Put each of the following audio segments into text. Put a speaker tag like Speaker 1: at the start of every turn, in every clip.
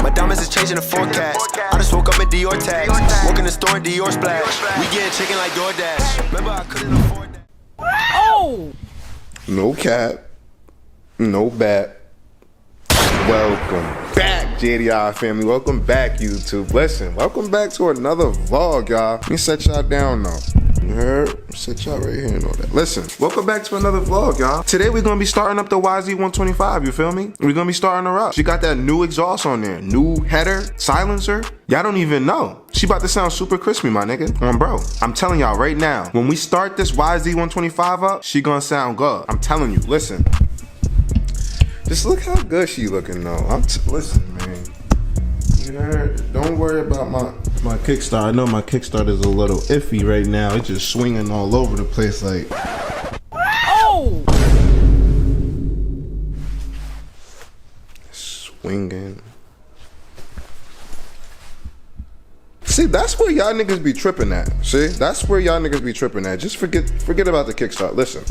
Speaker 1: My diamonds is changing the forecast. I just woke up in Dior tags. Walk in the store in Dior splash. We getting chicken like DoorDash. Remember I couldn't afford that.
Speaker 2: Oh!
Speaker 3: No cap. No bat. Welcome back, JDI family. Welcome back, YouTube. Listen, welcome back to another vlog, y'all. Let me set y'all down now. You heard? Set y'all right here and all that. Listen, welcome back to another vlog, y'all. Today we're gonna be starting up the Yz125, you feel me? We're gonna be starting her up. She got that new exhaust on there, new header, silencer. Y'all don't even know. She about to sound super crispy, my nigga. Bro, I'm telling y'all right now, when we start this Yz125 up, she gonna sound good. I'm telling you, listen. Just look how good she looking though. Listen, man. You heard? Don't worry about my kickstart. I know my kickstart is a little iffy right now. It's just swinging all over the place like.
Speaker 2: Oh!
Speaker 3: Swinging. See, that's where y'all niggas be tripping at. See, that's where y'all niggas be tripping at. Just forget about the kickstart. Listen.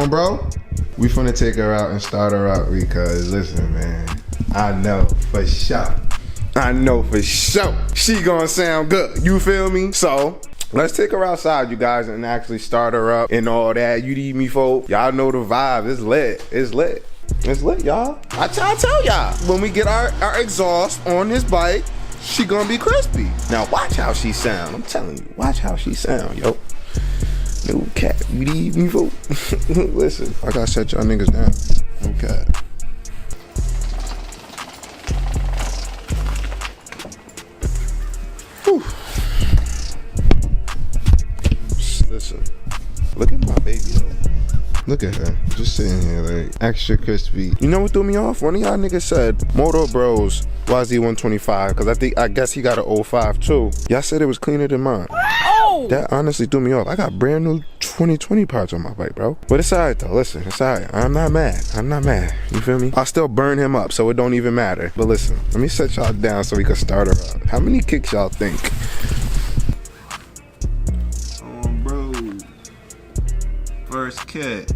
Speaker 3: Bro. We finna take her out and start her out because, listen, man, I know for sure. She gonna sound good, you feel me? So, let's take her outside, you guys, and actually start her up and all that. You need me, folk? Y'all know the vibe. It's lit. It's lit. It's lit, y'all. I tell y'all, when we get our exhaust on this bike, she gonna be crispy. Now, watch how she sound. I'm telling you, watch how she sound, yo. No cat, you need me, folk? Listen, I gotta set y'all niggas down. No cat. Whew. Listen, look at my baby though. Look at her, just sitting here like extra crispy. You know what threw me off? One of y'all niggas said Moto Bros Yz125 because I guess he got an 05 too. Y'all said it was cleaner than mine.
Speaker 2: Oh!
Speaker 3: That honestly threw me off. I got brand new 2020 parts on my bike, bro. But it's alright though. Listen, it's alright. I'm not mad. You feel me? I'll still burn him up, so it don't even matter. But listen, let me set y'all down so we can start her up. How many kicks y'all think? Bro. First kick.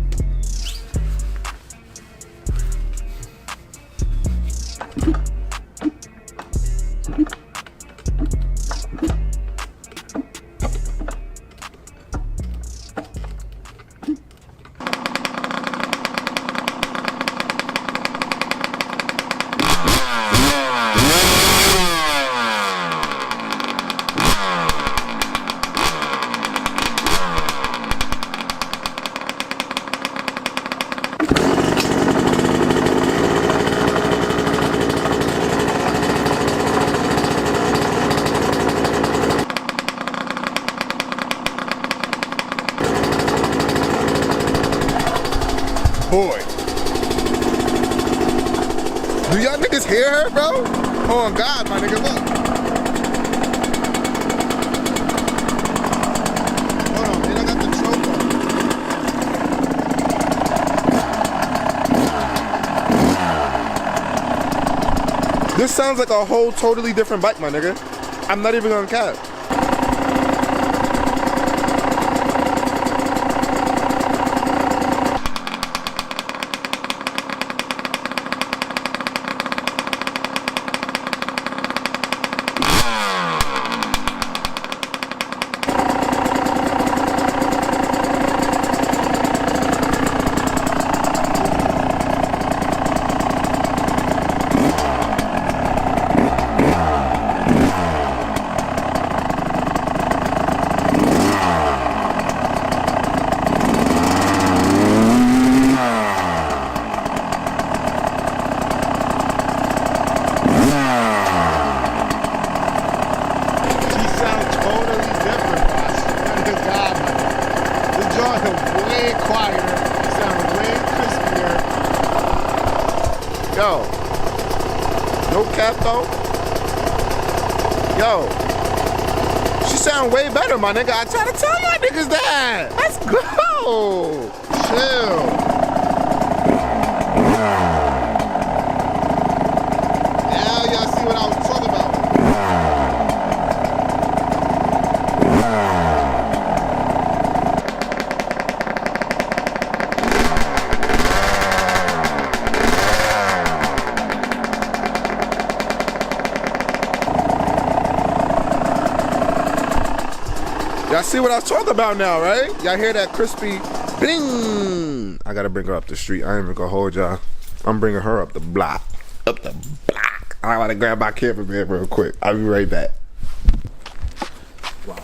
Speaker 3: Boy, do y'all niggas hear her, bro? Oh God, my nigga, look. Hold on, man, I got the choke on. This sounds like a whole totally different bike, my nigga. I'm not even gonna cap. Way quieter, sound way crispier. Yo, no cap though. Yo, she sound way better, my nigga. I try to tell y'all niggas that. Let's go. Chill. Now y'all see what I was talking about. Y'all see what I was talking about now, right? Y'all hear that crispy bing? I gotta bring her up the street. I ain't even gonna hold y'all. I'm bringing her up the block. Up the block. I gotta grab my cameraman real quick. I'll be right back. Wow.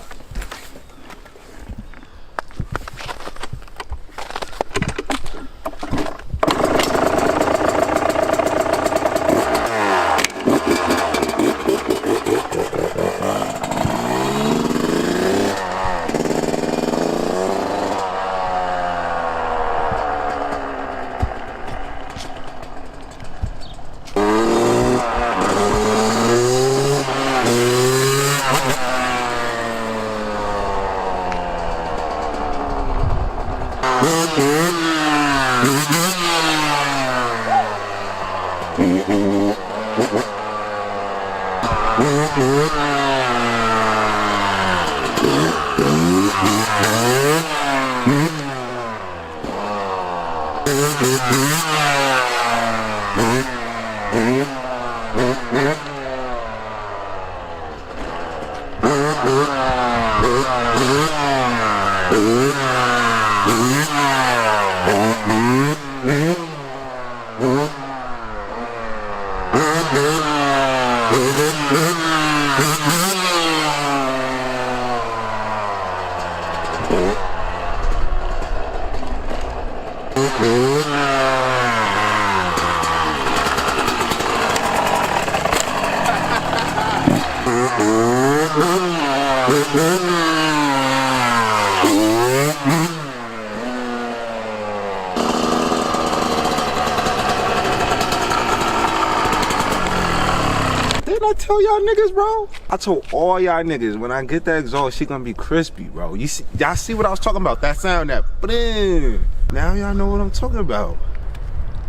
Speaker 3: Didn't I tell y'all niggas, bro? I told all y'all niggas when I get that exhaust, she gonna be crispy, bro. You see, y'all see what I was talking about? That sound, that bling. Now y'all know what I'm talking about.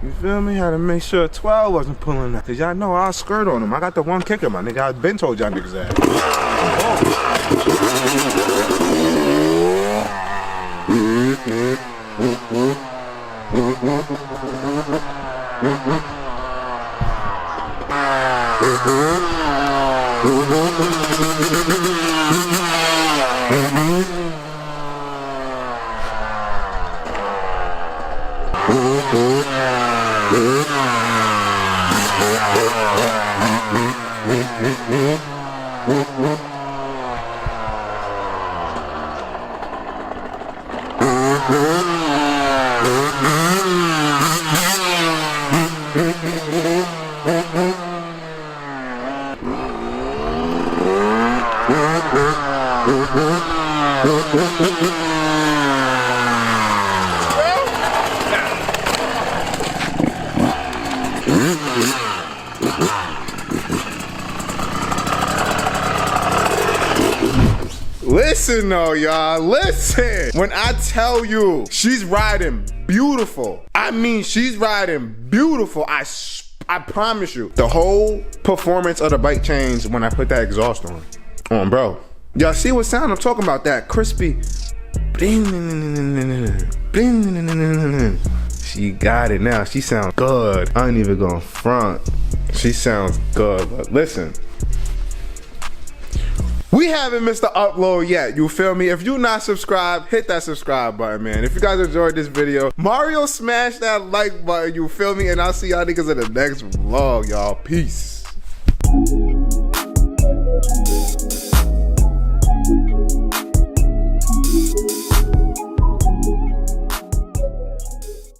Speaker 3: You feel me? Had to make sure 12 wasn't pulling that. Cause y'all know I'll skirt on him. I got the one kicker, my nigga. I've been told y'all niggas that. Listen though, y'all, listen. When I tell you she's riding beautiful, I mean she's riding beautiful. I promise you. The whole performance of the bike changed when I put that exhaust on, bro. Y'all see what sound I'm talking about? That crispy. She got it now. She sounds good. I ain't even gonna front. She sounds good. But listen. We haven't missed the upload yet, you feel me? If you're not subscribed, hit that subscribe button, man. If you guys enjoyed this video, Mario smash that like button, you feel me? And I'll see y'all niggas in the next vlog, y'all. Peace.